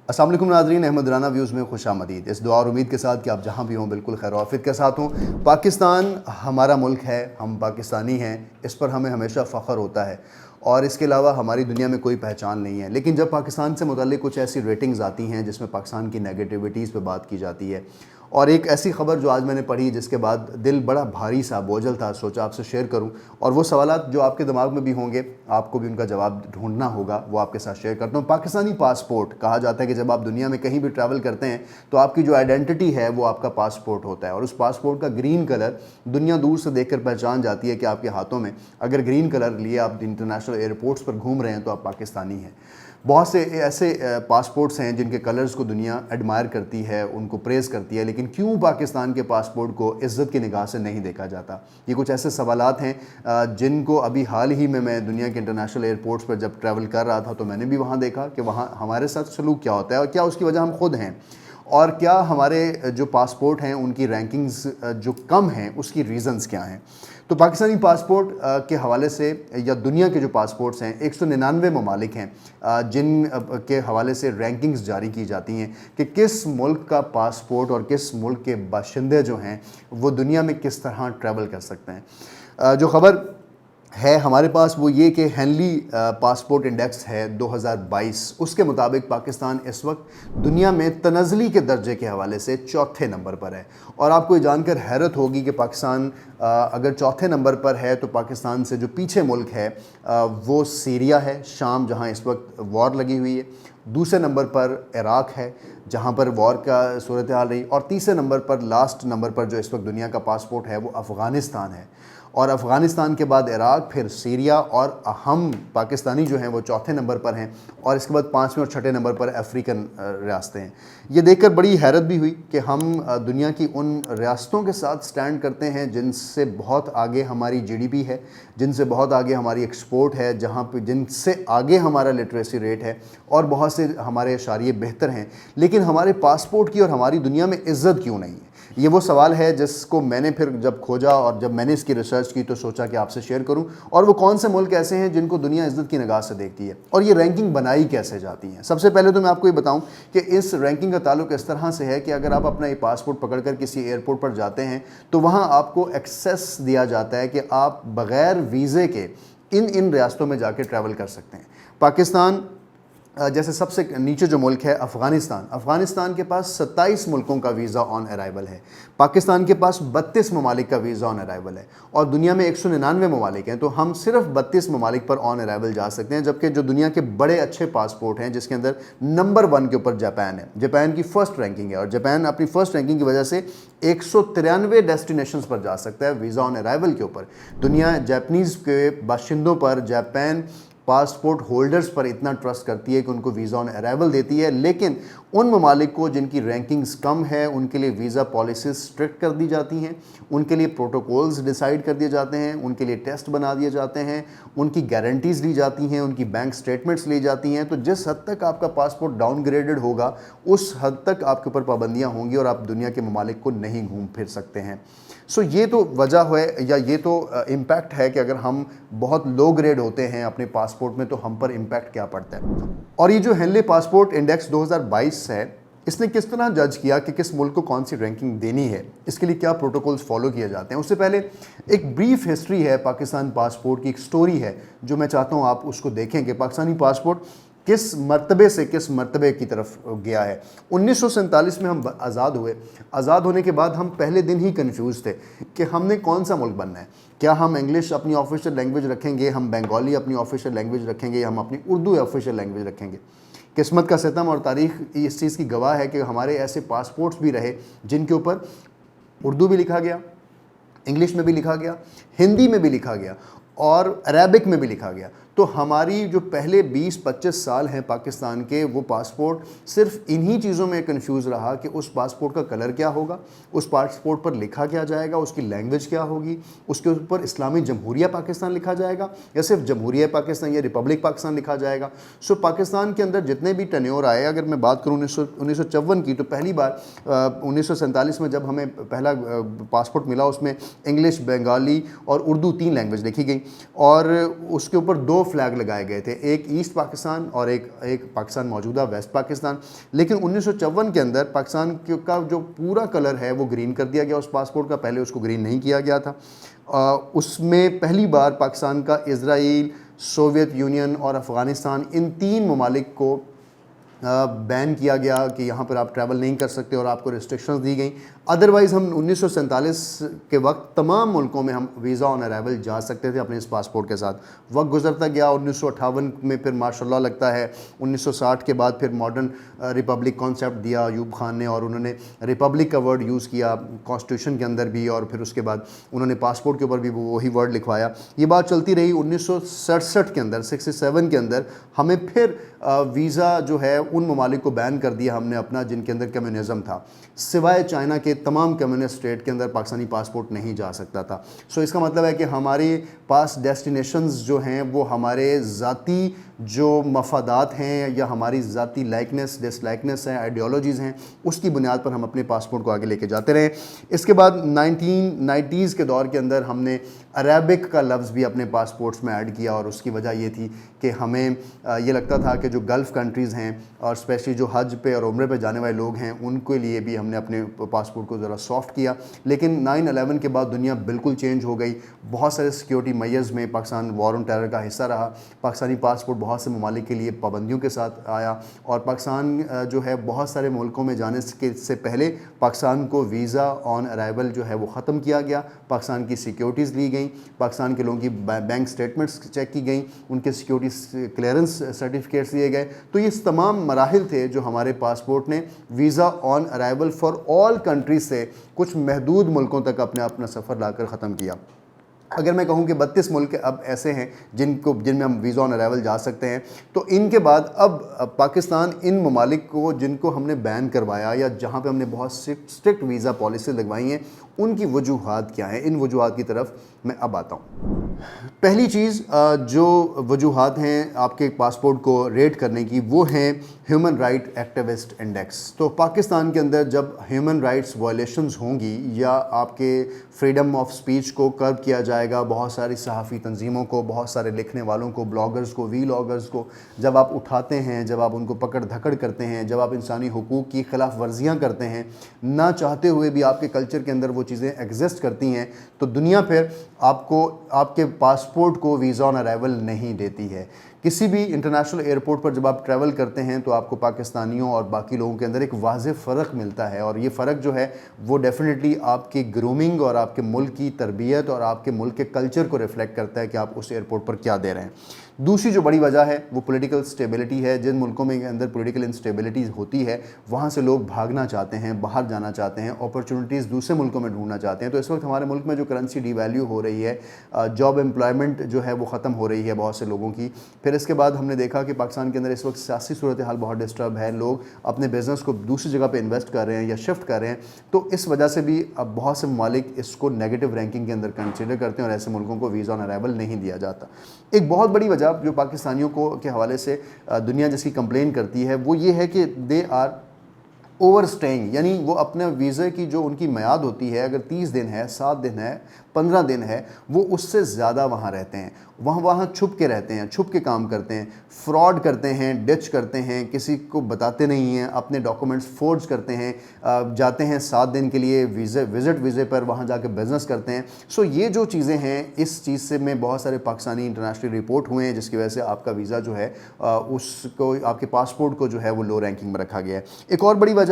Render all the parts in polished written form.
السلام علیکم ناظرین، احمد رانا ویوز میں خوش آمدید۔ اس دعا اور امید کے ساتھ کہ آپ جہاں بھی ہوں بالکل خیر و عافیت کے ساتھ ہوں۔ پاکستان ہمارا ملک ہے، ہم پاکستانی ہیں، اس پر ہمیں ہمیشہ فخر ہوتا ہے اور اس کے علاوہ ہماری دنیا میں کوئی پہچان نہیں ہے۔ لیکن جب پاکستان سے متعلق کچھ ایسی ریٹنگز آتی ہیں جس میں پاکستان کی نیگیٹیوٹیز پہ بات کی جاتی ہے، اور ایک ایسی خبر جو آج میں نے پڑھی جس کے بعد دل بڑا بھاری سا بوجھل تھا، سوچا آپ سے شیئر کروں، اور وہ سوالات جو آپ کے دماغ میں بھی ہوں گے آپ کو بھی ان کا جواب ڈھونڈنا ہوگا، وہ آپ کے ساتھ شیئر کرتا ہوں۔ پاکستانی پاسپورٹ کہا جاتا ہے کہ جب آپ دنیا میں کہیں بھی ٹریول کرتے ہیں تو آپ کی جو آئیڈینٹی ہے وہ آپ کا پاسپورٹ ہوتا ہے، اور اس پاسپورٹ کا گرین کلر دنیا دور سے دیکھ کر پہچان جاتی ہے کہ آپ کے ہاتھوں میں اگر گرین کلر لیے آپ انٹرنیشنل ایئرپورٹس پر گھوم رہے ہیں تو آپ پاکستانی ہیں۔ بہت سے ایسے پاسپورٹس ہیں جن کے کلرز کو دنیا ایڈمائر کرتی ہے، ان کو پریز کرتی ہے، لیکن کیوں پاکستان کے پاسپورٹ کو عزت کی نگاہ سے نہیں دیکھا جاتا؟ یہ کچھ ایسے سوالات ہیں جن کو ابھی حال ہی میں دنیا کے انٹرنیشنل ایئرپورٹس پر جب ٹریول کر رہا تھا تو میں نے بھی وہاں دیکھا کہ وہاں ہمارے ساتھ سلوک کیا ہوتا ہے اور کیا اس کی وجہ ہم خود ہیں، اور کیا ہمارے جو پاسپورٹ ہیں ان کی رینکنگز جو کم ہیں اس کی ریزنز کیا ہیں۔ تو پاکستانی پاسپورٹ کے حوالے سے یا دنیا کے جو پاسپورٹس ہیں 199 ممالک ہیں جن کے حوالے سے رینکنگز جاری کی جاتی ہیں کہ کس ملک کا پاسپورٹ اور کس ملک کے باشندے جو ہیں وہ دنیا میں کس طرح ٹریول کر سکتے ہیں۔ جو خبر ہے ہمارے پاس وہ یہ کہ ہینلی پاسپورٹ انڈیکس ہے 2022، اس کے مطابق پاکستان اس وقت دنیا میں تنزلی کے درجے کے حوالے سے چوتھے نمبر پر ہے، اور آپ کو یہ جان کر حیرت ہوگی کہ پاکستان اگر چوتھے نمبر پر ہے تو پاکستان سے جو پیچھے ملک ہے وہ سیریا ہے، شام، جہاں اس وقت وار لگی ہوئی ہے، دوسرے نمبر پر عراق ہے جہاں پر وار کا صورتحال رہی، اور تیسرے نمبر پر لاسٹ نمبر پر جو اس وقت دنیا کا پاسپورٹ ہے وہ افغانستان ہے، اور افغانستان کے بعد عراق، پھر سیریا، اور ہم پاکستانی جو ہیں وہ چوتھے نمبر پر ہیں، اور اس کے بعد پانچویں اور چھٹے نمبر پر افریقن ریاستیں ہیں۔ یہ دیکھ کر بڑی حیرت بھی ہوئی کہ ہم دنیا کی ان ریاستوں کے ساتھ سٹینڈ کرتے ہیں جن سے بہت آگے ہماری جی ڈی پی ہے، جن سے بہت آگے ہماری ایکسپورٹ ہے، جن سے آگے ہمارا لٹریسی ریٹ ہے، اور بہت سے ہمارے اشاریے بہتر ہیں، لیکن ہمارے پاسپورٹ کی اور ہماری دنیا میں عزت کیوں نہیں ہے؟ یہ وہ سوال ہے جس کو میں نے پھر جب کھوجا اور جب میں نے اس کی ریسرچ کی تو سوچا کہ آپ سے شیئر کروں، اور وہ کون سے ملک ایسے ہیں جن کو دنیا عزت کی نگاہ سے دیکھتی ہے، اور یہ رینکنگ بنائی کیسے جاتی ہیں۔ سب سے پہلے تو میں آپ کو یہ بتاؤں کہ اس رینکنگ کا تعلق اس طرح سے ہے کہ اگر آپ اپنا یہ پاسپورٹ پکڑ کر کسی ایئرپورٹ پر جاتے ہیں تو وہاں آپ کو ایکسیس دیا جاتا ہے کہ آپ بغیر ویزے کے ان ریاستوں میں جا کے ٹریول کر سکتے ہیں۔ پاکستان جیسے سب سے نیچے جو ملک ہے افغانستان کے پاس 27 ملکوں کا ویزا آن ارائیول ہے، پاکستان کے پاس 32 ممالک کا ویزا آن ارائیول ہے، اور دنیا میں 199 ممالک ہیں، تو ہم صرف 32 ممالک پر آن ارائیول جا سکتے ہیں، جبکہ جو دنیا کے بڑے اچھے پاسپورٹ ہیں جس کے اندر نمبر 1 کے اوپر جاپان ہے، جاپان کی فرسٹ رینکنگ ہے، اور جاپان اپنی فرسٹ رینکنگ کی وجہ سے 193 ڈیسٹینیشنز پر جا سکتا ہے ویزا آن ارائیول کے اوپر۔ دنیا جاپنیز کے باشندوں پر، جاپان پاسپورٹ ہولڈرز پر اتنا ٹرسٹ کرتی ہے کہ ان کو ویزا آن ارائیول دیتی ہے، لیکن ان ممالک کو جن کی رینکنگز کم ہے ان کے لیے ویزا پالیسیز سٹرکٹ کر دی جاتی ہیں، ان کے لیے پروٹوکولز ڈیسائیڈ کر دیے جاتے ہیں، ان کے لیے ٹیسٹ بنا دیے جاتے ہیں، ان کی گارنٹیز لی جاتی ہیں، ان کی بینک سٹیٹمنٹس لی جاتی ہیں، تو جس حد تک آپ کا پاسپورٹ ڈاؤن گریڈڈ ہوگا اس حد تک آپ کے اوپر پابندیاں ہوں گی اور آپ دنیا کے ممالک کو نہیں گھوم پھر سکتے ہیں۔ سو یہ تو وجہ ہے یا یہ تو امپیکٹ ہے کہ اگر ہم بہت لو گریڈ ہوتے ہیں اپنے پاسپورٹ میں تو ہم پر امپیکٹ کیا پڑتا ہے۔ اور یہ جو ہینلی پاسپورٹ انڈیکس 2022 ہے، اس نے کس طرح جج کیا کہ کس ملک کو کون سی رینکنگ دینی ہے، اس کے لیے کیا پروٹوکولز فالو کیے جاتے ہیں۔ اس سے پہلے ایک بریف ہسٹری ہے پاکستان پاسپورٹ کی، ایک سٹوری ہے جو میں چاہتا ہوں آپ اس کو دیکھیں کہ پاکستانی پاسپورٹ کس مرتبے سے کس مرتبے کی طرف گیا ہے۔ 1947 میں ہم آزاد ہوئے، آزاد ہونے کے بعد ہم پہلے دن ہی کنفیوز تھے کہ ہم نے کون سا ملک بننا ہے، کیا ہم انگلش اپنی آفیشیل لینگویج رکھیں گے، ہم بنگالی اپنی آفیشیل لینگویج رکھیں گے، یا ہم اپنی اردو آفیشیل لینگویج رکھیں گے۔ قسمت کا ستم اور تاریخ اس چیز کی گواہ ہے کہ ہمارے ایسے پاسپورٹس بھی رہے جن کے اوپر اردو بھی لکھا گیا، انگلش میں بھی لکھا گیا، ہندی میں بھی لکھا گیا، اور عربک میں بھی لکھا گیا۔ تو ہماری جو پہلے 20-25 سال ہیں پاکستان کے، وہ پاسپورٹ صرف انہی چیزوں میں کنفیوز رہا کہ اس پاسپورٹ کا کلر کیا ہوگا، اس پاسپورٹ پر لکھا کیا جائے گا، اس کی لینگویج کیا ہوگی، اس کے اوپر اسلامی جمہوریہ پاکستان لکھا جائے گا یا صرف جمہوریہ پاکستان یا ریپبلک پاکستان لکھا جائے گا۔ سو پاکستان کے اندر جتنے بھی ٹینیور آئے، اگر میں بات کروں 1954 کی، تو پہلی بار 1947 میں جب ہمیں پہلا پاسپورٹ ملا اس میں انگلش، بنگالی اور اردو 3 لینگویج لکھی گئی، اور اس کے اوپر 2 فلیگ لگائے گئے تھے, ایک ایسٹ پاکستان اور ایک پاکستان موجودہ ویسٹ پاکستان. لیکن 1954 کے اندر پاکستان کا جو پورا کلر ہے وہ گرین کر دیا گیا اس پاسپورٹ کا, پہلے اس کو گرین نہیں کیا گیا تھا. اس میں پہلی بار پاکستان کا اسرائیل, سوویت یونین اور افغانستان ان 3 ممالک کو بین کیا گیا کہ یہاں پر آپ ٹریول نہیں کر سکتے اور آپ کو ریسٹرکشنز دی گئیں. ادروائز ہم 1947 کے وقت تمام ملکوں میں ہم ویزا آن ارائیول جا سکتے تھے اپنے اس پاسپورٹ کے ساتھ. وقت گزرتا گیا, 1958 میں پھر ماشاءاللہ لگتا ہے 1960 کے بعد پھر ماڈرن ریپبلک کانسیپٹ دیا ایوب خان نے, اور انہوں نے ریپبلک کا ورڈ یوز کیا کانسٹیٹیوشن کے اندر بھی, اور پھر اس کے بعد انہوں نے پاسپورٹ کے اوپر بھی وہی ورڈ لکھوایا. یہ بات چلتی رہی. 1967 کے اندر 67 کے اندر ہمیں پھر ویزا جو ہے ان ممالک کو بین کر دیا ہم نے اپنا جن کے اندر کمیونزم تھا, سوائے چائنا کے تمام کمیونسٹ اسٹیٹ کے اندر پاکستانی پاسپورٹ نہیں جا سکتا تھا. سو اس کا مطلب ہے کہ ہمارے پاس ڈیسٹینیشنز جو ہیں وہ ہمارے ذاتی جو مفادات ہیں یا ہماری ذاتی لائکنس ڈس لائکنس ہیں, آئیڈیالوجیز ہیں, اس کی بنیاد پر ہم اپنے پاسپورٹ کو آگے لے کے جاتے رہے. اس کے بعد 1990s کے دور کے اندر ہم نے عربک کا لفظ بھی اپنے پاسپورٹس میں ایڈ کیا, اور اس کی وجہ یہ تھی کہ ہمیں یہ لگتا تھا کہ جو گلف کنٹریز ہیں اور اسپیشلی جو حج پہ اور عمرے پہ جانے والے لوگ ہیں ان کے لیے بھی ہم نے اپنے پاسپورٹ کو ذرا سافٹ کیا. لیکن 9/11 کے بعد دنیا بالکل چینج ہو گئی. بہت سارے سیکیورٹی میئرز میں پاکستان وار آن ٹیرر کا حصہ رہا. پاکستانی پاسپورٹ بہت سے ممالک کے لیے پابندیوں کے ساتھ آیا, اور پاکستان جو ہے بہت سارے ملکوں میں جانے سے پہلے پاکستان کو ویزا آن ارائیول جو ہے وہ ختم کیا گیا. پاکستان کی سیکیورٹیز لی گئیں, پاکستان کے لوگوں کی بینک سٹیٹمنٹس چیک کی گئیں, ان کے سیکیورٹی کلیئرنس سرٹیفکیٹس دیے گئے. تو یہ تمام مراحل تھے جو ہمارے پاسپورٹ نے visa on arrival for all countries سے کچھ محدود ملکوں تک اپنا سفر لا کر ختم کیا. اگر میں کہوں کہ 32 ملک اب ایسے ہیں جن میں ہم ویزا آن ارائیول جا سکتے ہیں, تو ان کے بعد اب پاکستان ان ممالک کو جن کو ہم نے بین کروایا یا جہاں پہ ہم نے بہت اسٹرکٹ ویزا پالیسی لگوائی ہیں, ان کی وجوہات کیا ہیں, ان وجوہات کی طرف میں اب آتا ہوں. پہلی چیز جو وجوہات ہیں آپ کے پاسپورٹ کو ریٹ کرنے کی, وہ ہیں ہیومن رائٹ ایکٹیوسٹ انڈیکس. تو پاکستان کے اندر جب ہیومن رائٹس وائلیشنز ہوں گی یا آپ کے فریڈم آف سپیچ کو کرب کیا جائے گا, بہت ساری صحافی تنظیموں کو, بہت سارے لکھنے والوں کو, بلاگرز کو, وی لاگرز کو جب آپ اٹھاتے ہیں, جب آپ ان کو پکڑ دھکڑ کرتے ہیں, جب آپ انسانی حقوق کی خلاف ورزیاں کرتے ہیں, نہ چاہتے ہوئے بھی آپ کے کلچر کے اندر وہ چیزیں ایگزسٹ کرتی ہیں, تو دنیا پھر آپ کو آپ کے پاسپورٹ کو ویزا آن ارائیول نہیں دیتی ہے. کسی بھی انٹرنیشنل ایئرپورٹ پر جب آپ ٹریول کرتے ہیں تو آپ کو پاکستانیوں اور باقی لوگوں کے اندر ایک واضح فرق ملتا ہے, اور یہ فرق جو ہے وہ ڈیفینیٹلی آپ کی گرومنگ اور آپ کے ملک کی تربیت اور آپ کے ملک کے کلچر کو ریفلیکٹ کرتا ہے کہ آپ اس ایئرپورٹ پر کیا دے رہے ہیں. دوسری جو بڑی وجہ ہے وہ پولیٹیکل سٹیبلٹی ہے. جن ملکوں میں اندر پولیٹیکل انسٹیبلٹی ہوتی ہے وہاں سے لوگ بھاگنا چاہتے ہیں, باہر جانا چاہتے ہیں, اپرچونیٹیز دوسرے ملکوں میں ڈھونڈنا چاہتے ہیں. تو اس وقت ہمارے ملک میں جو کرنسی ڈی ویلیو ہو رہی ہے, جاب امپلائمنٹ جو ہے وہ ختم ہو رہی ہے بہت سے لوگوں کی. پھر اس کے بعد ہم نے دیکھا کہ پاکستان کے اندر اس وقت سیاسی صورتحال بہت ڈسٹرب ہے, لوگ اپنے بزنس کو دوسری جگہ پہ انویسٹ کر رہے ہیں یا شفٹ کر رہے ہیں. تو اس وجہ سے بھی اب بہت سے ممالک اس کو نیگیٹو رینکنگ کے اندر کنسیڈر کرتے ہیں اور ایسے ملکوں کو ویزا آن ارائیول نہیں دیا جاتا. ایک بہت بڑی وجہ جو پاکستانیوں کو کے حوالے سے دنیا جس کی کمپلین کرتی ہے وہ یہ ہے کہ دے آر اوور اسٹیئنگ, یعنی وہ اپنے ویزے کی جو ان کی میعاد ہوتی ہے, اگر 30 دن ہے, 7 دن ہے, 15 دن ہے, وہ اس سے زیادہ وہاں رہتے ہیں, وہاں چھپ کے رہتے ہیں, چھپ کے کام کرتے ہیں, فراڈ کرتے ہیں, ڈچ کرتے ہیں, کسی کو بتاتے نہیں ہیں, اپنے ڈاکومنٹس فورج کرتے ہیں, جاتے ہیں 7 دن کے لیے وزٹ ویزے پر, وہاں جا کے بزنس کرتے ہیں. سو یہ جو چیزیں ہیں, اس چیز سے میں بہت سارے پاکستانی انٹرنیشنل رپورٹ ہوئے ہیں جس کی وجہ سے آپ کا ویزا جو ہے اس کو, آپ کے پاسپورٹ کو جو ہے وہ لو رینکنگ میں رکھا گیا ہے. ایک اور بڑی وجہ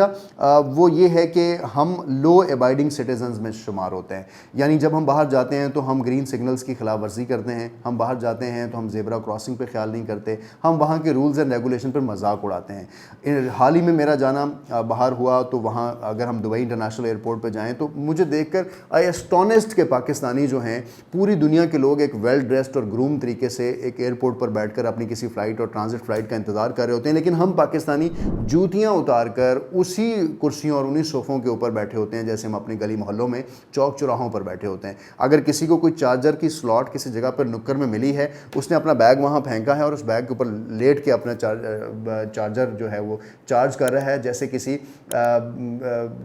وہ یہ ہے کہ ہم لو ابائڈنگ سٹیزنز میں شمار ہوتے ہیں, یعنی جب ہم باہر جاتے ہیں تو ہم گرین سگنلز کی خلاف ورزی کرتے ہیں, ہم باہر جاتے ہیں تو ہم زیبرا کراسنگ پہ خیال نہیں کرتے, ہم وہاں کے رولز اینڈ ریگولیشن پر مذاق اڑاتے ہیں. حال ہی میں میرا جانا باہر ہوا تو وہاں اگر ہم دبئی انٹرنیشنل ایئرپورٹ پہ جائیں تو مجھے دیکھ کر آئی اسٹونسڈ کہ پاکستانی جو ہیں, پوری دنیا کے لوگ ایک ویل ڈریسڈ اور گروم طریقے سے ایک ایئرپورٹ پر بیٹھ کر اپنی کسی فلائٹ اور ٹرانزٹ فلائٹ کا انتظار کر رہے ہوتے ہیں, لیکن ہم پاکستانی جوتیاں اتار کر اسی کرسیوں اور انہی صوفوں کے اوپر بیٹھے ہوتے ہیں جیسے ہم اپنی گلی محلوں میں چوک چوراہوں پر بیٹھے ہوتے ہیں. اگر کسی کو کوئی چارجر کی سلاٹ کسی جگہ پر نکر میں ملی ہے, اس نے اپنا بیگ وہاں پھینکا ہے اور اس بیگ کے اوپر لیٹ کے اپنا چارجر جو ہے وہ چارج کر رہا ہے, جیسے کسی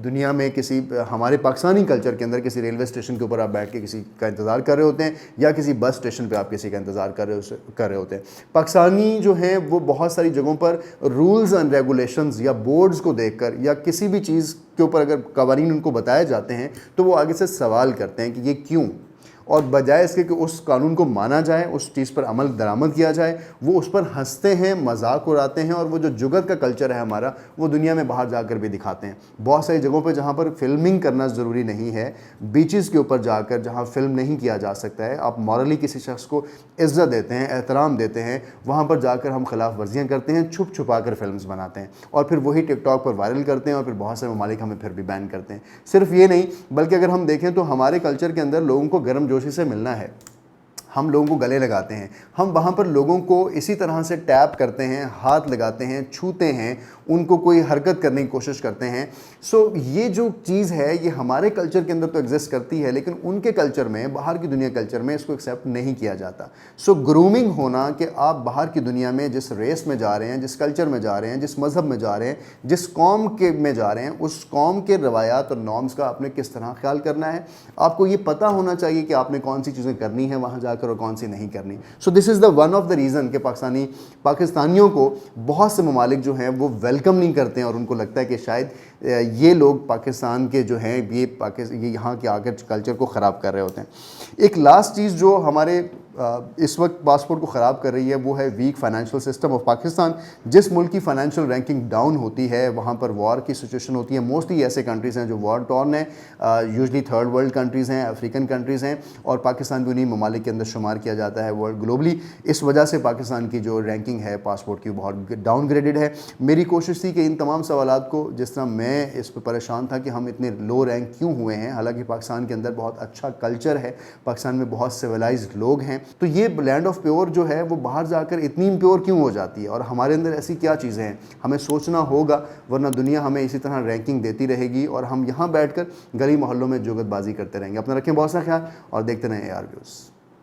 دنیا میں کسی ہمارے پاکستانی کلچر کے اندر کسی ریلوے اسٹیشن کے اوپر آپ بیٹھ کے کسی کا انتظار کر رہے ہوتے ہیں, یا کسی بس اسٹیشن پہ آپ کسی کا انتظار کر رہے ہوتے ہیں. پاکستانی جو ہیں وہ بہت ساری جگہوں پر رولز اینڈ ریگولیشنز یا بورڈز کو دیکھ کر یا کسی بھی چیز کے اوپر اگر قوانین ان کو بتائے جاتے ہیں تو وہ آگے سے سوال کرتے ہیں کہ یہ کیوں, اور بجائے اس کے کہ اس قانون کو مانا جائے, اس چیز پر عمل درآمد کیا جائے, وہ اس پر ہنستے ہیں, مذاق اڑاتے ہیں, اور وہ جو جگت کا کلچر ہے ہمارا وہ دنیا میں باہر جا کر بھی دکھاتے ہیں. بہت ساری جگہوں پہ جہاں پر فلمنگ کرنا ضروری نہیں ہے, بیچز کے اوپر جا کر جہاں فلم نہیں کیا جا سکتا ہے, آپ مورلی کسی شخص کو عزت دیتے ہیں, احترام دیتے ہیں, وہاں پر جا کر ہم خلاف ورزیاں کرتے ہیں, چھپ چھپا کر فلمز بناتے ہیں, اور پھر وہی ٹک ٹاک پر وائرل کرتے ہیں, اور پھر بہت سے ممالک ہمیں پھر بھی بین کرتے ہیں. صرف یہ نہیں بلکہ اگر ہم دیکھیں تو ہمارے کلچر کے اندر لوگوں کو گرم جوشی سے ملنا ہے, ہم لوگوں کو گلے لگاتے ہیں, ہم وہاں پر لوگوں کو اسی طرح سے ٹیپ کرتے ہیں, ہاتھ لگاتے ہیں, چھوتے ہیں, ان کو کوئی حرکت کرنے کی کوشش کرتے ہیں. سو یہ جو چیز ہے یہ ہمارے کلچر کے اندر تو ایگزسٹ کرتی ہے, لیکن ان کے کلچر میں, باہر کی دنیا کلچر میں اس کو ایکسیپٹ نہیں کیا جاتا. سو گرومنگ ہونا کہ آپ باہر کی دنیا میں جس ریس میں جا رہے ہیں, جس کلچر میں جا رہے ہیں, جس مذہب میں جا رہے ہیں, جس قوم کے میں جا رہے ہیں, اس قوم کے روایات اور نارمز کا آپ نے کس طرح خیال کرنا ہے. آپ کو یہ پتہ ہونا چاہیے کہ آپ نے کون سی چیزیں کرنی ہیں وہاں جا کر اور کون سی نہیں کرنی. So this is the one of the reason کہ پاکستانیوں کو بہت سے ممالک جو ہیں وہ ویلکم نہیں کرتے ہیں, اور ان کو لگتا ہے کہ شاید یہ لوگ پاکستان کے جو ہیں یہ یہاں کے آ کر کلچر کو خراب کر رہے ہوتے ہیں. ایک لاسٹ چیز جو ہمارے اس وقت پاسپورٹ کو خراب کر رہی ہے وہ ہے weak financial system of Pakistan. جس ملک کی فائنینشیل رینکنگ ڈاؤن ہوتی ہے وہاں پر وار کی سچویشن ہوتی ہے. موسٹلی ایسے کنٹریز ہیں جو وار ٹورن ہیں, یوزلی تھرڈ ورلڈ کنٹریز ہیں, افریقن کنٹریز ہیں, اور پاکستان بھی انہیں ممالک کے اندر شمار کیا جاتا ہے ورلڈ گلوبلی. اس وجہ سے پاکستان کی جو رینکنگ ہے پاسپورٹ کی بہت ڈاؤن گریڈڈ ہے. میری کوشش تھی کہ ان تمام سوالات کو, جس طرح میں اس پہ پریشان تھا کہ ہم اتنے لو رینک کیوں ہوئے ہیں, حالانکہ پاکستان کے اندر بہت اچھا کلچر ہے, پاکستان میں بہت سویلائزڈ لوگ ہیں, تو یہ لینڈ آف پیور جو ہے وہ باہر جا کر اتنی امپیور کیوں ہو جاتی ہے, اور ہمارے اندر ایسی کیا چیزیں ہیں. ہمیں سوچنا ہوگا, ورنہ دنیا ہمیں اسی طرح رینکنگ دیتی رہے گی اور ہم یہاں بیٹھ کر گلی محلوں میں جوگت بازی کرتے رہیں گے. اپنا رکھیں بہت سا خیال اور دیکھتے رہیں AR ویوز.